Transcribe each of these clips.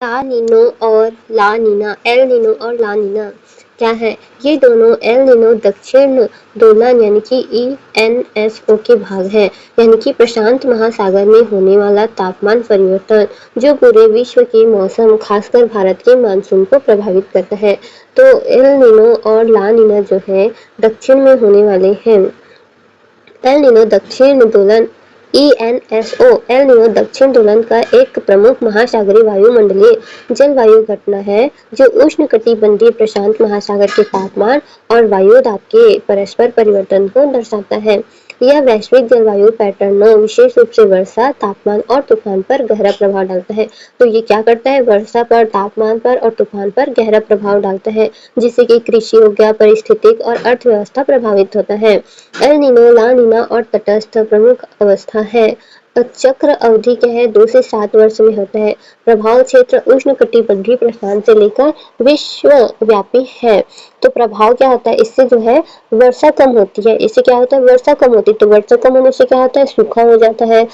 ला Nino और ला Neena, El Nino और ला नीना क्या है? ये दोनों एल नीनो दक्षिण दोलन यानी कि ENSO के भाग हैं, यानी कि प्रशांत महासागर में होने वाला तापमान परिवर्तन जो पूरे विश्व के मौसम खासकर भारत के मानसून को प्रभावित करता है। तो एल नीनो और ला नीना जो है दक्षिण में होने वाले हैं। एल नीनो दक्षिण दोलन ENSO एल नीनो दक्षिण दोलन का एक प्रमुख महासागरीय वायुमंडलीय जलवायु घटना है जो उष्णकटिबंधीय प्रशांत महासागर के तापमान और वायु दाब के परस्पर परिवर्तन को दर्शाता है। यह वैश्विक जलवायु पैटर्नों विशेष रूप से वर्षा, तापमान और तूफान पर गहरा प्रभाव डालता है। तो ये क्या करता है? वर्षा पर, तापमान पर और तूफान पर गहरा प्रभाव डालता है, जिससे कि कृषि हो गया, पारिस्थितिक और अर्थव्यवस्था प्रभावित होता है। एल नीनो, ला नीना और तटस्थ प्रमुख अवस्था है। चक्र अवधि क्या है? 2 से 7 वर्ष में होता है। प्रभाव क्षेत्र उष्णकटिबंधीय प्रशांत से लेकर विश्वव्यापी है। तो प्रभाव क्या होता है? इससे जो है वर्षा कम होती है। इससे क्या होता है? वर्षा कम होती है। तो वर्षा कम होने से क्या होता है? सूखा हो जाता है,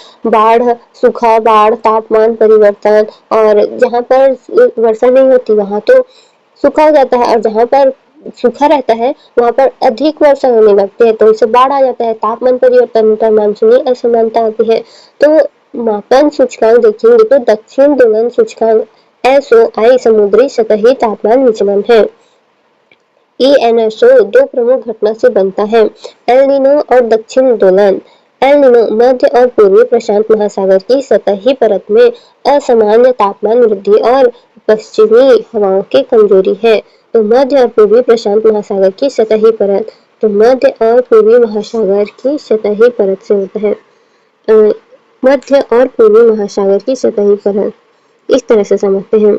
सूखा, बाढ़, तापमान परिवर्तन, और जहाँ पर वर्षा नहीं होती वहां तो सूखा हो जाता है, और जहाँ पर सूखा रहता है वहां पर अधिक वर्षा होने लगती है, तो इससे बाढ़ आ जाता है, तापमान परिवर्तन होता है, मानसूनी असमानता आती है। तो मापन सूचकांक देखेंगे तो दक्षिण दोलन सूचकांक SOI समुद्री सतही तापमान विचलन है। ENSO दो प्रमुख घटना से बनता है, एल नीनो और दक्षिण दोलन। एल नीनो मध्य और पूर्वी प्रशांत महासागर की सतही परत में असामान्य तापमान वृद्धि और पश्चिमी हवाओं की कमजोरी है। तो मध्य और पूर्वी प्रशांत महासागर की सतही परत, तो मध्य और पूर्वी महासागर की सतही परत से होता है। मध्य और पूर्वी महासागर की सतही परत इस तरह से समझते हैं।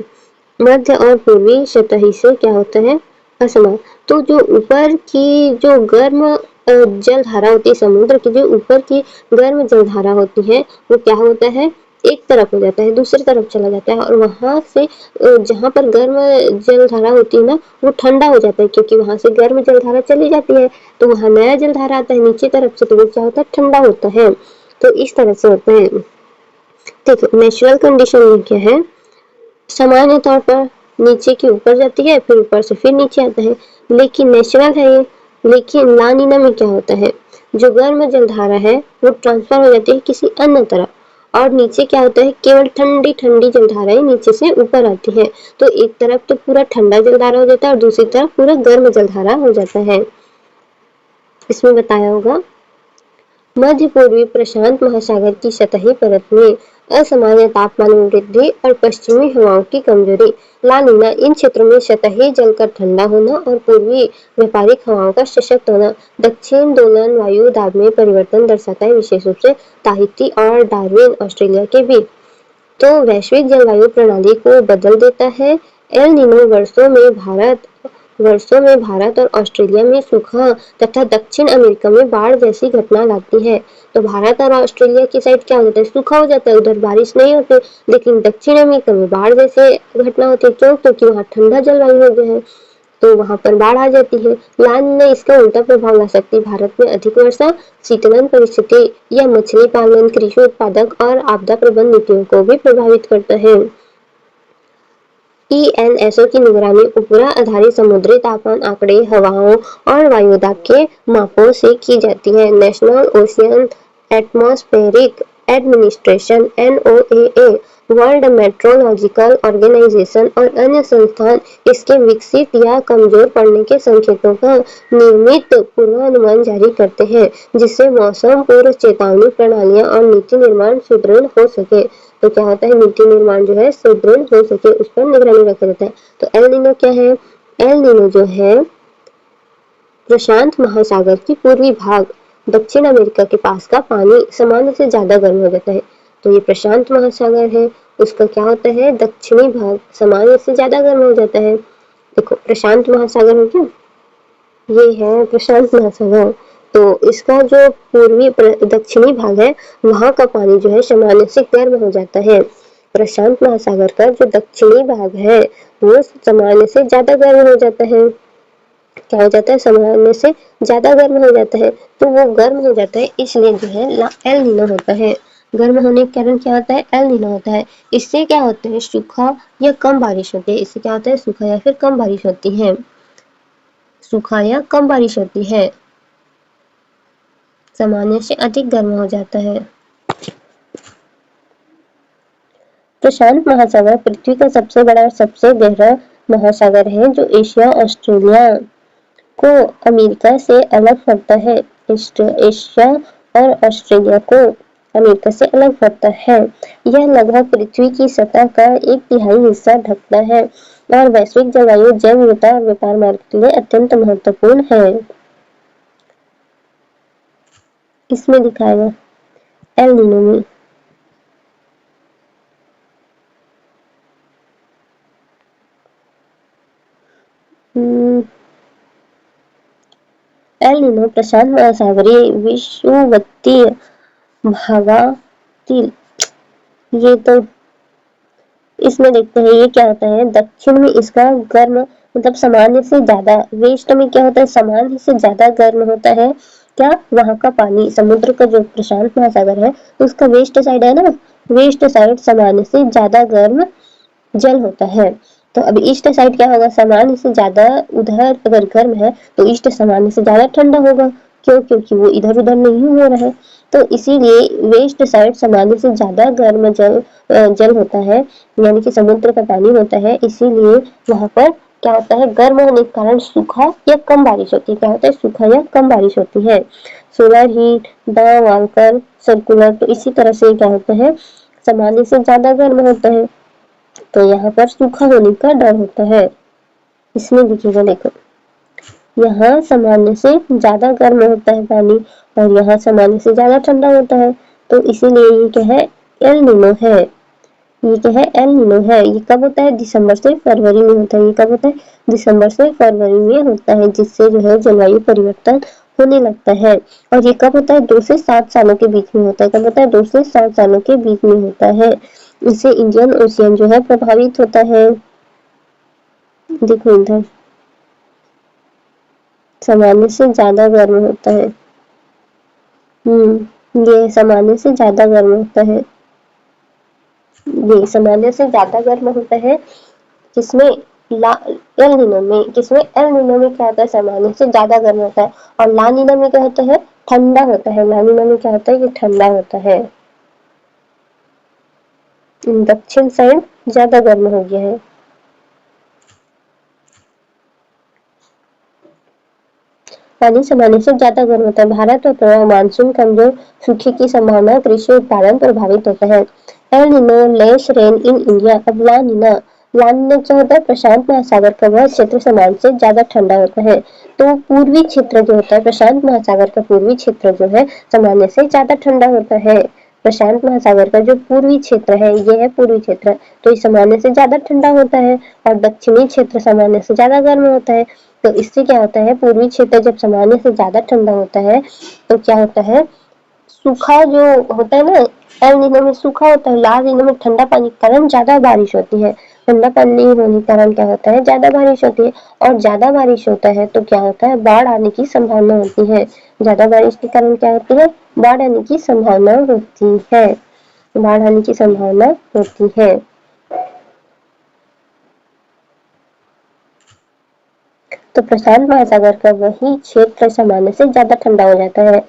मध्य और पूर्वी सतही से क्या होता है? असमान। तो जो ऊपर की जो गर्म जलधारा होती है, समुद्र की जो ऊपर की गर्म जलधारा होती है, वो क्या होता है? एक तरफ हो जाता है, दूसरी तरफ चला जाता है, और वहां से जहां पर गर्म जलधारा होती है ना, वो ठंडा हो जाता है, क्योंकि वहां से गर्म जलधारा चली जाती है, तो वहां नया जलधारा आता है नीचे तरफ से, तो वो क्या होता है? ठंडा होता है। तो इस तरह से होता है। देखो नेचुरल कंडीशन में क्या है? सामान्य तौर पर नीचे की ऊपर जाती है, फिर ऊपर से फिर नीचे आता है, लेकिन नेचुरल है ये। लेकिन ला नीना में क्या होता है? जो गर्म जलधारा है वो ट्रांसफर हो जाती है किसी अन्य तरफ, और नीचे क्या होता है? केवल ठंडी ठंडी जलधाराएं नीचे से ऊपर आती है। तो एक तरफ तो पूरा ठंडा जलधारा हो जाता है और दूसरी तरफ पूरा गर्म जलधारा हो जाता है। इसमें बताया होगा मध्य पूर्वी प्रशांत महासागर की सतही परत में असामान्य तापमान में वृद्धि और पश्चिमी हवाओं की कमजोरी। ला नीना इन क्षेत्रों में सतही जलकर ठंडा होना और पूर्वी व्यापारिक हवाओं का सशक्त होना। दक्षिण दोलन वायु दाब में परिवर्तन दर्शाता है, विशेष रूप से ताहिती और डार्विन ऑस्ट्रेलिया के बीच। तो वैश्विक जलवायु प्रणाली को बदल देता है। एल नीनो वर्षों में भारत और ऑस्ट्रेलिया में सूखा तथा दक्षिण अमेरिका में बाढ़ जैसी घटना लाती है। तो भारत और ऑस्ट्रेलिया की साइड क्या हो जाता है? सूखा हो जाता है, उधर बारिश नहीं होती, लेकिन दक्षिण अमेरिका में बाढ़ जैसे घटना होती है। क्यों? क्योंकि वहाँ ठंडा जलवायु हो गया है, तो वहां पर बाढ़ आ जाती है। ला नीना इसका उल्टा प्रभाव ला सकती है। भारत में अधिक वर्षा, शीतलन परिस्थिति या मछली पालन, कृषि उत्पादक और आपदा प्रबंधन नीतियों को भी प्रभावित करता है। ENSO की निगरानी उपग्रह आधारित समुद्री तापमान आंकड़े, हवाओं और वायुदाब के मापों से की जाती है। National ocean atmospheric administration NOAA, world meteorological organisation और अन्य संस्थान इसके विकसित या कमजोर पड़ने के संकेतों का नियमित पूर्वानुमान जारी करते हैं, जिससे मौसम पूर्व चेतावनी प्रणालियां और नीति निर्माण सुदृढ़ हो सके। तो क्या होता है? नीति निर्माण जो है सुदृढ़ हो सके, उस पर निगरानी रखा जाता है। तो एल नीनो क्या है? एल नीनो जो है प्रशांत महासागर की पूर्वी भाग, दक्षिण अमेरिका के पास का पानी सामान्य से ज्यादा गर्म हो जाता है। तो ये प्रशांत महासागर है, उसका क्या होता है? दक्षिणी भाग सामान्य से ज्यादा गर्म हो जाता है। देखो प्रशांत महासागर हो गया, ये है प्रशांत महासागर। तो इसका जो दक्षिणी भाग है, वहां का पानी जो है सामान्य से गर्म हो जाता है। प्रशांत महासागर का जो दक्षिणी भाग है वो सामान्य से ज्यादा गर्म हो जाता है। क्या हो जाता है? सामान्य से ज्यादा गर्म हो जाता है। तो वो गर्म हो जाता है, इसलिए जो है एल नीनो होता है। गर्म होने के कारण क्या होता है, एल नीनो होता है। इससे क्या होता है, सूखा या कम बारिश होती है। इससे क्या होता है, सूखा या फिर कम बारिश होती है, सूखा या कम बारिश होती है, सामान्य से अधिक गर्म हो जाता है। प्रशांत महासागर पृथ्वी का सबसे बड़ा और सबसे गहरा महासागर है, जो एशिया, ऑस्ट्रेलिया को अमेरिका से अलग करता है। एशिया और ऑस्ट्रेलिया को अमेरिका से अलग करता है। यह लगभग पृथ्वी की सतह का 1/3 हिस्सा ढकता है और वैश्विक जलवायु, जैव विविधता और व्यापार मार्ग के लिए अत्यंत महत्वपूर्ण है। इसमें दिखाएगा एल नीनो में एल नीनो प्रशांत महासागरीय विषुवतीय भागातील, ये तो इसमें देखते हैं ये क्या होता है। दक्षिण में इसका गर्म मतलब सामान्य से ज्यादा, वेस्ट में क्या होता है, सामान्य से ज्यादा गर्म होता है। क्या, वहां का पानी, समुद्र का जो प्रशांत महासागर है उसका वेस्ट साइड है ना, वेस्ट साइड सामान्य से ज्यादा गर्म जल होता है। तो अब ईस्ट साइड क्या होगा, सामान्य से ज्यादा उधर अगर गर्म है तो ईस्ट सामान्य से ज्यादा ठंडा होगा। क्यों, क्योंकि वो इधर उधर नहीं हो रहा है। तो इसीलिए वेस्ट साइड सामान्य से ज्यादा गर्म जल होता है, यानी कि समुद्र का पानी होता है। इसीलिए वहां पर क्या होता है, गर्म होने के कारण सूखा या कम बारिश होती है। क्या होता है, सूखा या कम बारिश होती है। Solar heat, the walker circular, तो इसी तरह से क्या होता है, सामान्य से ज्यादा गर्म होता है तो यहाँ पर सूखा होने का डर होता है। इसमें दिखेगा, देखो यहाँ सामान्य से ज्यादा गर्म होता है पानी और यहाँ सामान्य से ज्यादा ठंडा होता है। तो इसीलिए ये क्या है, एल नीनो है। ये क्या है, एल नीनो है। ये कब होता है, दिसंबर से फरवरी में होता है। ये कब होता है, दिसंबर से फरवरी में होता है, जिससे जो है जलवायु परिवर्तन होने लगता है। और ये कब होता है, 2 से 7 सालों के बीच में होता है। कब होता है, 2 से 7 सालों के बीच में होता है। इससे इंडियन ओशियन जो है प्रभावित होता है। देखो इधर सामान्य से ज्यादा गर्म होता है। ये सामान्य से ज्यादा गर्म होता है। ये सामान्य से ज्यादा गर्म होता है, किसमें, एल नीनो में। किसमें, एल नीनो में क्या होता है, सामान्य से ज्यादा गर्म होता है। और ला नीनो में क्या होता है, ठंडा होता है। ला नीनो में क्या होता है, ये ठंडा होता है। दक्षिण साइड ज्यादा गर्म हो गया है। पानी सामान्य से ज्यादा गर्म होता है। भारत और प्रभाव, मानसून कमजोर, सूखे की संभावना, कृषि उत्पादन प्रभावित होता है। El Nino, less rain in India. अब ला नीना, ला नीना क्या होता है, प्रशांत महासागर का वह क्षेत्र सामान्य से ज्यादा ठंडा होता है। तो पूर्वी क्षेत्र जो होता है, प्रशांत महासागर का पूर्वी क्षेत्र जो है सामान्य से ज्यादा ठंडा होता है। प्रशांत महासागर का जो पूर्वी क्षेत्र है, ये है पूर्वी क्षेत्र, तो ये सामान्य से ज्यादा ठंडा होता है। और दक्षिणी क्षेत्र सामान्य से ज्यादा गर्म होता है। तो इससे क्या होता है, पूर्वी क्षेत्र जब सामान्य से ज्यादा ठंडा होता है तो क्या होता है, सूखा जो होता है ना, एल नीनो में सूखा होता है, ला नीनो में ठंडा पानी के कारण ज्यादा बारिश होती है। ठंडा पानी होने के कारण क्या होता है, ज्यादा बारिश होती है। और ज्यादा बारिश होता है तो क्या होता है, बाढ़ आने की संभावना होती है। ज्यादा बारिश के कारण क्या होती है, बाढ़ आने की संभावना होती है। बाढ़ आने की संभावना होती है। तो प्रशांत महासागर का वही क्षेत्र सामान्य से ज्यादा ठंडा हो जाता है।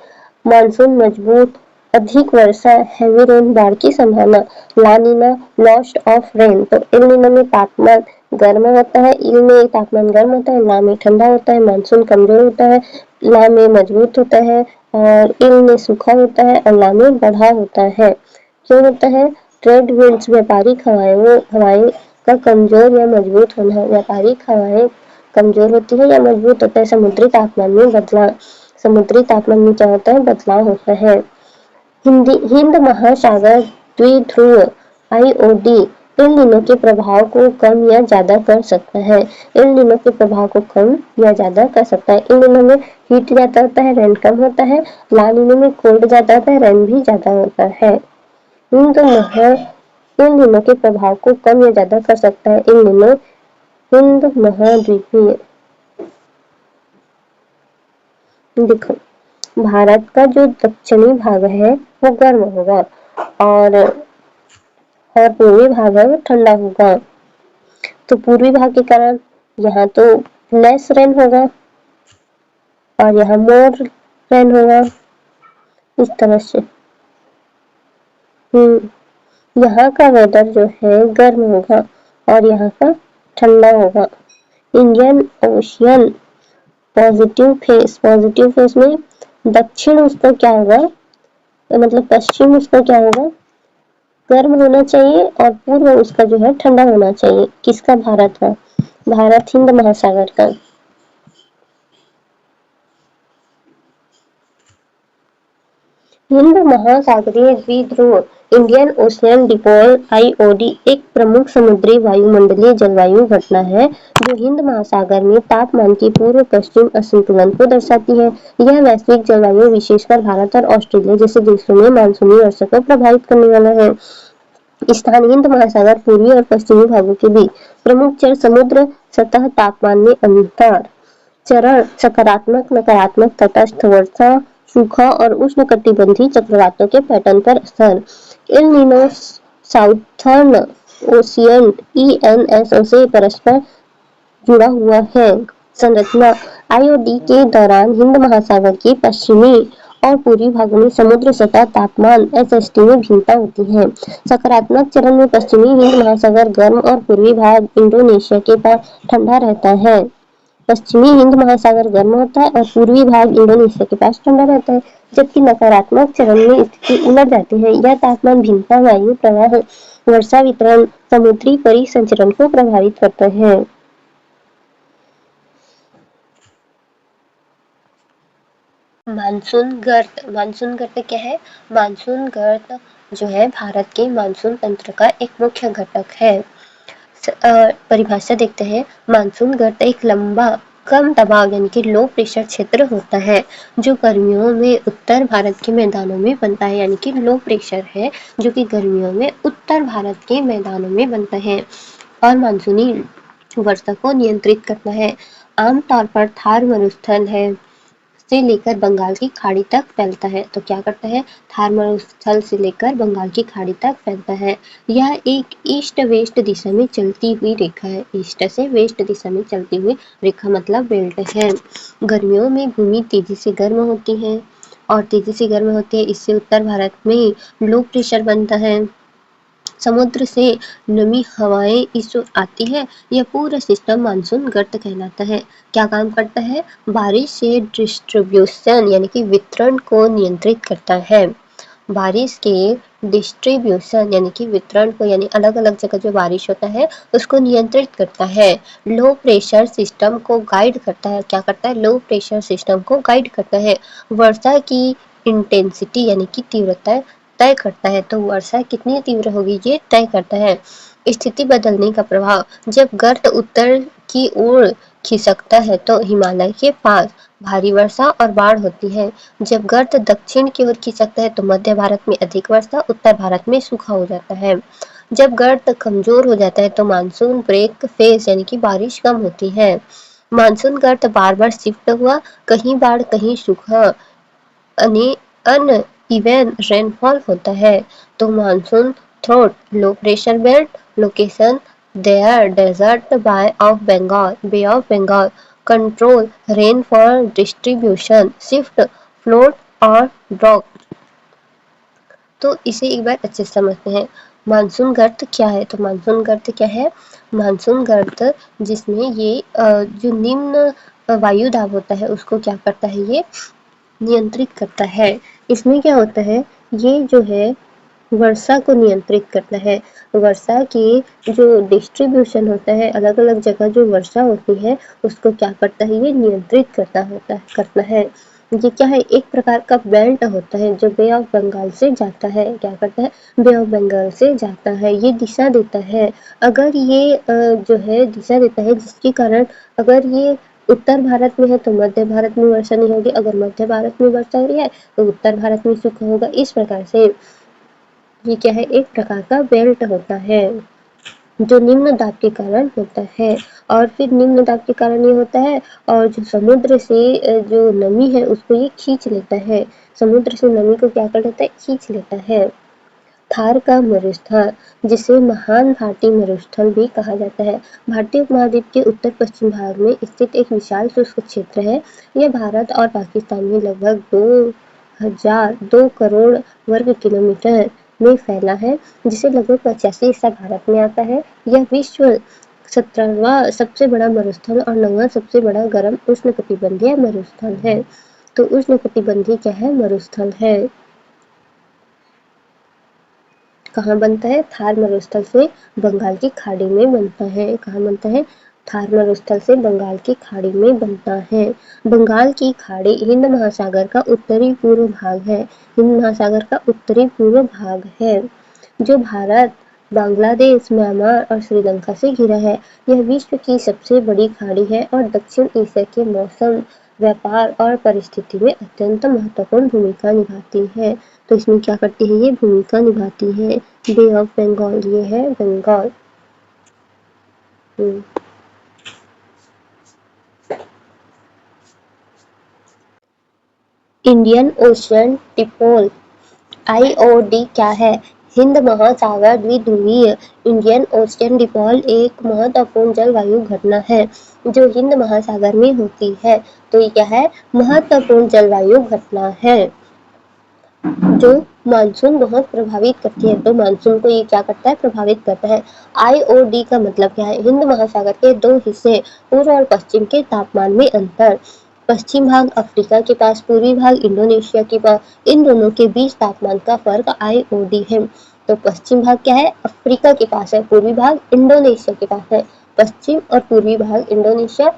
मानसून मजबूत, अधिक वर्षा, हैवी रेन, बाढ़ की संभावना। ला नीना, लॉस्ट ऑफ रेन। तो एल नीनो में तापमान गर्म होता है, इल में तापमान गर्म होता है, ला में ठंडा होता है, मानसून कमजोर होता है, ला में मजबूत होता है, और इल में सूखा होता है, और ला में बढ़ा होता है। क्यों होता है, ट्रेड विंड्स, व्यापारिक हवाएं, वो हवाएं का कमजोर या मजबूत होना। व्यापारिक हवाएं कमजोर होती है या मजबूत होता है। समुद्री तापमान में बदलाव, समुद्री तापमान में क्या होता है, बदलाव होता है। हिंद महासागर द्विध्रुव, आईओडी एल नीनो के प्रभाव को कम या ज्यादा कर सकता है। एल नीनो के प्रभाव को कम या ज्यादा कर सकता है। एल नीनो में हीट ज्यादा होता है, रेन कम होता है। ला नीनो में कोल्ड ज्यादा होता है, रेन भी ज्यादा होता है। हिंद महा एल नीनो के प्रभाव को कम या ज्यादा कर सकता है। एल नीनो हिंद महाद्वीपीय, देखो भारत का जो दक्षिणी भाग है वो गर्म होगा और पूर्वी भाग है वो ठंडा होगा। तो पूर्वी भाग के कारण यहाँ तो लेस रेन होगा और यहाँ मोर रेन होगा, इस तरह से। यहाँ का वेदर जो है गर्म होगा और यहाँ का ठंडा होगा। इंडियन ओशियन पॉजिटिव फेस में दक्षिण उसका क्या होगा, मतलब पश्चिम उसका क्या होगा, गर्म होना चाहिए और पूर्व उसका जो है ठंडा होना चाहिए। किसका? भारत का, भारत हिंद महासागर का। हिंद महासागरीय द्विध्रुव इंडियन ओशियन डिपोल आईओडी एक प्रमुख समुद्री वायुमंडलीय जलवायु घटना है जो हिंद महासागर में तापमान की पूर्व पश्चिम असंतुलन को दर्शाती है। यह वैश्विक जलवायु विशेषकर भारत और ऑस्ट्रेलिया जैसे देशों में मानसूनी वर्षा को प्रभावित करने वाला है। स्थान हिंद महासागर पूर्वी और पश्चिमी भागों के बीच। प्रमुख चर समुद्र सतह तापमान में अंतर। चरण सकारात्मक, नकारात्मक, तटस्थ, वर्षा, सूखा और उष्णकटिबंधीय चक्रवातों के पैटर्न पर असर। El Nino southern ocean ENSO से परस्पर जुड़ा हुआ है। संरचना आईओडी के दौरान हिंद महासागर के पश्चिमी और पूर्वी भागों में समुद्र सतह तापमान SST में भिन्नता होती है। सकारात्मक चरण में पश्चिमी हिंद महासागर गर्म और पूर्वी भाग इंडोनेशिया के पास ठंडा रहता है। पश्चिमी हिंद महासागर गर्म होता है और पूर्वी भाग इंडोनेशिया के पास ठंडा रहता है। जबकि नकारात्मक चरण में स्थिति उलट जाती है। यह तापमान भिन्नता वायु प्रवाह, वर्षा वितरण, समुद्री परिसंचरण को प्रभावित करता है। मानसून गर्त क्या है? मानसून गर्त जो है भारत के मानसून तंत्र का एक मुख्य घटक है। परिभाषा देखते हैं। मानसून गर्त एक लंबा कम दबाव यानी कि लो प्रेशर क्षेत्र होता है जो गर्मियों में उत्तर भारत के मैदानों में बनता है, यानी कि लो प्रेशर है जो कि गर्मियों में उत्तर भारत के मैदानों में बनता है और मानसूनी वर्षा को नियंत्रित करता है। आमतौर पर थार मरुस्थल है से लेकर बंगाल की खाड़ी तक फैलता है। तो क्या करता है? थार मरुस्थल से लेकर बंगाल की खाड़ी तक फैलता है। यह एक ईस्ट वेस्ट दिशा में चलती हुई रेखा है। ईस्ट से वेस्ट दिशा में चलती हुई रेखा मतलब बेल्ट है। गर्मियों में भूमि तेजी से गर्म होती है और तेजी से गर्म होती है, इससे उत्तर भारत में लो प्रेशर बनता है। समुद्र से नमी हवाएं इस ओर आती है। यह पूरा सिस्टम मानसून गर्त कहलाता है। क्या काम करता है? बारिश से डिस्ट्रीब्यूशन यानी कि वितरण को नियंत्रित करता है। बारिश के डिस्ट्रीब्यूशन यानी कि वितरण को, यानी अलग अलग जगह जो बारिश होता है उसको नियंत्रित करता है। लो प्रेशर सिस्टम को गाइड करता है। क्या करता है? लो प्रेशर सिस्टम को गाइड करता है। वर्षा की इंटेंसिटी यानी कि तीव्रता तय करता है। तो वर्षा कितनी तीव्र होगी ये तय करता है। स्थिति बदलने का प्रभाव, जब गर्त उत्तर की ओर खिसकता है तो हिमालय के पास भारी वर्षा और बाढ़ होती है। जब गर्त दक्षिण की ओर खिसकता है तो मध्य भारत में अधिक वर्षा, उत्तर भारत में सूखा हो जाता है। जब गर्त कमजोर हो जाता है तो मानसून ब्रेक फेज यानी कि बारिश कम होती है। मानसून गर्त बार बार शिफ्ट हुआ, कहीं बाढ़ कहीं सूखा, अनइवन रेनफॉल होता है। तो monsoon trough low pressure belt location there desert bay of Bengal control rainfall distribution shift float और ड्रॉप। तो इसे एक बार अच्छे से समझते हैं। मानसून गर्त क्या है? तो मानसून गर्त क्या है? मानसून गर्त जिसमें ये जो निम्न वायु दाब होता है उसको क्या करता है? ये नियंत्रित करता है। इसमें क्या होता है? ये जो है वर्षा को नियंत्रित करता है। वर्षा की जो डिस्ट्रीब्यूशन होता है, अलग अलग जगह जो वर्षा होती है उसको क्या करता है? ये नियंत्रित करता है। ये क्या है? एक प्रकार का बेल्ट होता है जो बे ऑफ बंगाल से जाता है। क्या करता है? बे ऑफ बंगाल से जाता है। ये दिशा देता है। अगर ये जो है दिशा देता है जिसके कारण अगर ये उत्तर भारत में है तो मध्य भारत में वर्षा नहीं होगी, अगर मध्य भारत में वर्षा हो रही है तो उत्तर भारत में सूखा होगा। इस प्रकार से ये क्या है? एक प्रकार का बेल्ट होता है जो निम्न दाब के कारण होता है। और फिर निम्न दाब के कारण ये होता है और जो समुद्र से जो नमी है उसको ये खींच लेता है। समुद्र से नमी को क्या कर लेता है? खींच लेता है। थार का मरुस्थल, जिसे महान भारतीय मरुस्थल भी कहा जाता है, भारतीय उपमहाद्वीप के उत्तर पश्चिम भाग में स्थित एक विशाल शुष्क क्षेत्र है। यह भारत और पाकिस्तान में लगभग 2 करोड़ वर्ग किलोमीटर में फैला है, जिसे लगभग 85 हिस्सा भारत में आता है। यह विश्व 17वां सबसे बड़ा मरुस्थल और 9वां सबसे बड़ा गर्म उष्णकटिबंधीय मरुस्थल है। तो उष्णकटिबंधीय क्या है? मरुस्थल है। कहाँ बनता है? थार मरुस्थल से बंगाल की खाड़ी में बनता है। कहाँ बनता है? थार मरुस्थल से बंगाल की खाड़ी में बनता है। बंगाल की खाड़ी हिंद महासागर का उत्तरी पूर्व भाग है। हिंद महासागर का उत्तरी पूर्व भाग है, जो भारत, बांग्लादेश, म्यांमार और श्रीलंका से घिरा है। यह विश्व की सबसे बड़ी खाड़ी है और दक्षिण एशिया के मौसम, व्यापार और परिस्थिति में अत्यंत महत्वपूर्ण भूमिका निभाती है। तो इसमें क्या करती है? ये भूमिका निभाती है। बे ऑफ बंगाल, ये है Bengal. Indian ocean dipole IOD क्या है? हिंद महासागर द्विध्रुवीय। इंडियन ओशियन डिपोल एक महत्वपूर्ण जलवायु घटना है जो हिंद महासागर में होती है। तो ये क्या है? महत्वपूर्ण जलवायु घटना है जो मानसून बहुत प्रभावित करती है। तो मानसून को ये क्या करता है? प्रभावित करता है। IOD का मतलब क्या है? हिंद महासागर के 2 हिस्से, पूर्व और पश्चिम के तापमान में अंतर। पश्चिम भाग अफ्रीका के पास, पूर्वी भाग इंडोनेशिया के पास, इन दोनों के बीच तापमान का फर्क IOD है। तो पश्चिम भाग क्या है? अफ्रीका के पास है, पूर्वी भाग इंडोनेशिया के पास है। पश्चिम और पूर्वी भाग इंडोनेशिया,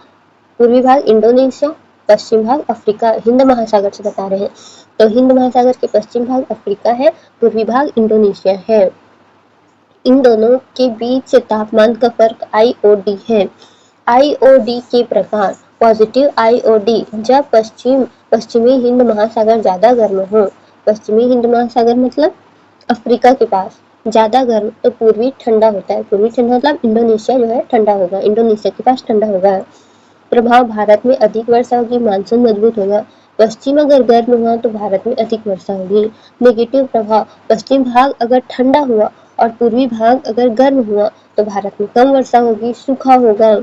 पूर्वी भाग इंडोनेशिया, पश्चिम भाग अफ्रीका, हिंद महासागर से बता रहे हैं। तो हिंद महासागर के पश्चिम भाग अफ्रीका है, पूर्वी भाग इंडोनेशिया है। इन दोनों के बीच तापमान का फर्क IOD है। IOD के प्रकार: पॉजिटिव IOD, जब पश्चिमी हिंद महासागर ज्यादा गर्म हो। पश्चिमी हिंद महासागर मतलब अफ्रीका के पास ज्यादा गर्म, तो पूर्वी ठंडा होता है। पूर्वी ठंडा मतलब इंडोनेशिया जो है ठंडा होगा, इंडोनेशिया के पास ठंडा होगा। प्रभाव: भारत में अधिक वर्षा होगी, मानसून मजबूत होगा। पश्चिम अगर गर्म हुआ तो भारत में अधिक वर्षा होगी। नेगेटिव प्रभाव: पश्चिम भाग अगर ठंडा हुआ और पूर्वी भाग अगर गर्म हुआ तो भारत में कम वर्षा होगी, सूखा होगा।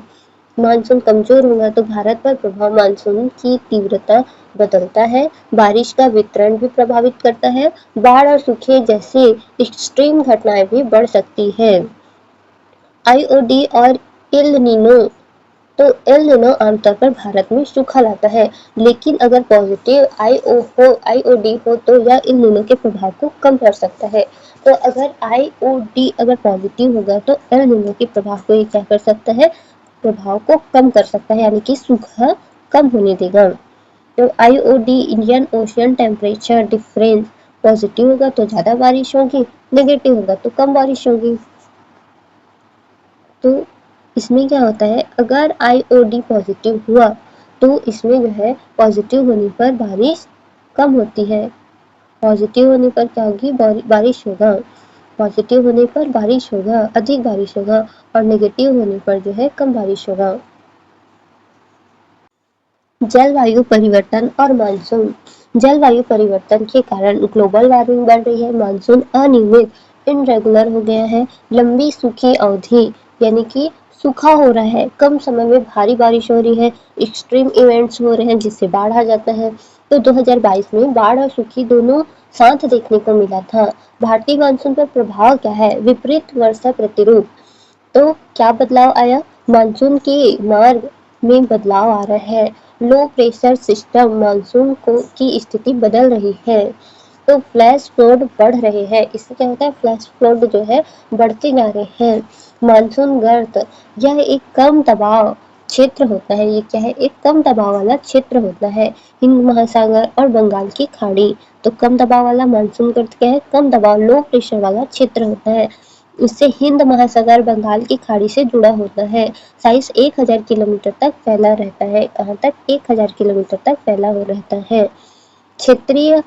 मानसून कमजोर होगा तो भारत पर प्रभाव: मानसून की तीव्रता बदलता है, बारिश का वितरण भी प्रभावित करता है, बाढ़ और सूखे जैसी एक्सट्रीम घटनाएं भी बढ़ सकती है। IOD और एल नीनो: तो एल नीनो आमतौर पर भारत में सूखा लाता है, लेकिन अगर पॉजिटिव IOD हो तो यह एल नीनो के प्रभाव को कम कर सकता है। तो अगर IOD अगर पॉजिटिव होगा तो एल नीनो के प्रभाव को ये क्या कर सकता है? प्रभाव को कम कर सकता है, यानी कि सूखा कम होने देगा। तो IOD Indian ocean temperature difference: positive होगा तो ज्यादा बारिश होगी, नेगेटिव होगा तो कम बारिश होगी। तो इसमें क्या होता है? अगर IOD पॉजिटिव हुआ तो इसमें जो है पॉजिटिव होने पर बारिश कम होती है। पॉजिटिव होने पर क्या होगी? बारिश होगा। पॉजिटिव होने पर बारिश होगा, अधिक बारिश होगा, और नेगेटिव होने पर जो है कम बारिश होगा। जलवायु परिवर्तन और मानसून: जलवायु परिवर्तन के कारण ग्लोबल वार्मिंग बढ़ रही है, मानसून अनियमित, इनरेगुलर हो गया है, लंबी सूखी अवधि यानी कि सूखा हो रहा है, कम समय में भारी बारिश हो रही है, एक्सट्रीम इवेंट्स हो रहे हैं जिससे बाढ़ आ जाता है। तो 2022 में बाढ़ और सूखी दोनों साथ देखने को मिला था। भारतीय मानसून पर प्रभाव क्या है? विपरीत वर्षा प्रतिरूप: तो क्या बदलाव आया? मानसून के मार्ग में बदलाव आ रहा है। लो प्रेशर सिस्टम मानसून को की स्थिति बदल रही है। तो फ्लैश फ्लड बढ़ रहे हैं। इससे क्या होता है? फ्लैश फ्लड जो है बढ़ते जा रहे हैं। मानसून गर्त: यह एक कम दबाव क्षेत्र होता है। ये क्या है? एक कम दबाव वाला क्षेत्र होता है। हिंद महासागर और बंगाल की खाड़ी। तो कम दबाव वाला मानसून गर्त क्या है? कम दबाव, लो प्रेशर वाला क्षेत्र होता है। इससे हिंद महासागर बंगाल की खाड़ी से जुड़ा होता है। साइज 1000 किलोमीटर तक फैला रहता है। कहाँ तक? 1000 किलोमीटर तक फैला हो रहता है। क्षेत्रीय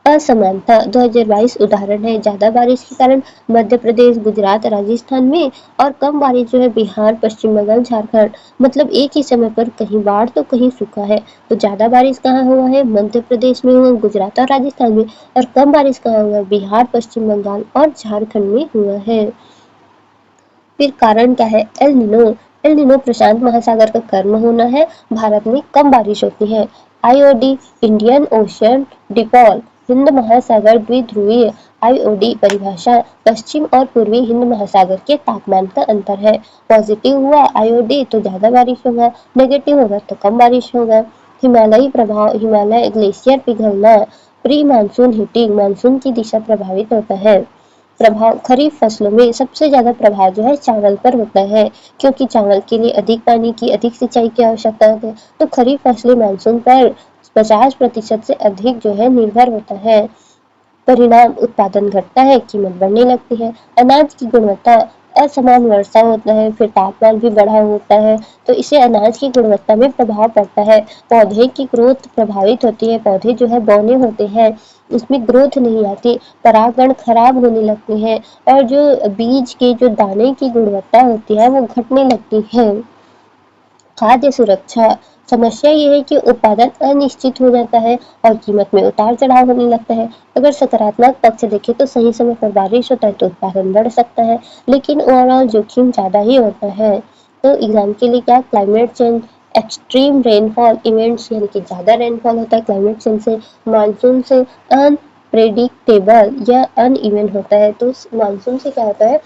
असमानता 2022 उदाहरण है। ज़्यादा बारिश के कारण मध्य प्रदेश, गुजरात, राजस्थान में और कम बारिश जो है बिहार, पश्चिम बंगाल, झारखंड। मतलब एक ही समय पर कहीं बाढ़ तो कहीं सूखा है। तो ज़्यादा बारिश कहाँ हुआ है? मध्य प्रदेश में हुआ, गुजरात और राजस्थान में। और कम बारिश कहाँ हुआ? बिहार, पश्चिम बंगाल और झारखंड में हुआ है। फिर कारण क्या है? El Nino. एल नीनो प्रशांत महासागर का कर्म होना है। भारत में कम बारिश होती है। IOD Indian ocean dipole, Hind महासागर द्विध्रुवीय। आईओडी परिभाषा पश्चिम और पूर्वी हिंद महासागर के तापमान का अंतर है। पॉजिटिव हुआ आईओडी तो ज्यादा बारिश होगा, नेगेटिव होगा तो कम बारिश होगा। हिमालयी प्रभाव, हिमालय ग्लेशियर पिघलना। प्री मानसून हीटिंग, मानसून की दिशा प्रभावित होता है। प्रभाव खरीफ फसलों में सबसे ज्यादा प्रभाव जो है चावल पर होता है, क्योंकि चावल के लिए अधिक पानी की, अधिक सिंचाई की आवश्यकता होती है। तो खरीफ फसलें मानसून पर 50% से अधिक जो है निर्भर होता है। परिणाम उत्पादन घटता है, कीमत बढ़ने लगती है। अनाज की गुणवत्ता, असमान वर्षा होता है, फिर तापमान भी बढ़ा होता है, तो इससे अनाज की गुणवत्ता में प्रभाव पड़ता है। पौधे की ग्रोथ प्रभावित होती है, पौधे जो है बौने होते हैं, उसमें ग्रोथ नहीं आती, परागण खराब होने लगते हैं और जो बीज के जो दाने की गुणवत्ता होती है वो घटने लगती है। खाद्य सुरक्षा, समस्या ये है कि उत्पादन अनिश्चित हो जाता है और कीमत में उतार चढ़ाव होने लगता है। अगर सकारात्मक पक्ष देखें तो सही समय पर बारिश होता है तो उत्पादन बढ़ सकता है, लेकिन ओवरऑल जोखिम ज़्यादा ही होता है। तो एग्जाम के लिए क्या? Climate change, extreme rainfall events, यानी कि ज़्यादा रेनफॉल होता है क्लाइमेट चेंज से। मानसून से अनप्रेडिक्टेबल या अनइवन होता है। तो मानसून से क्या होता है?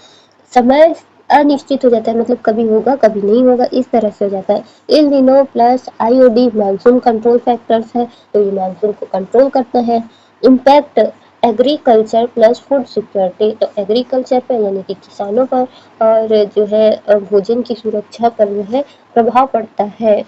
समय अनिश्चित हो जाता है, मतलब कभी होगा कभी नहीं होगा, इस तरह से हो जाता है। इन दिनों plus IOD monsoon control factors है, तो ये मानसून को कंट्रोल करता है। Impact agriculture plus food security, तो एग्रीकल्चर पर यानी कि किसानों पर और जो है भोजन की सुरक्षा पर जो है प्रभाव पड़ता है।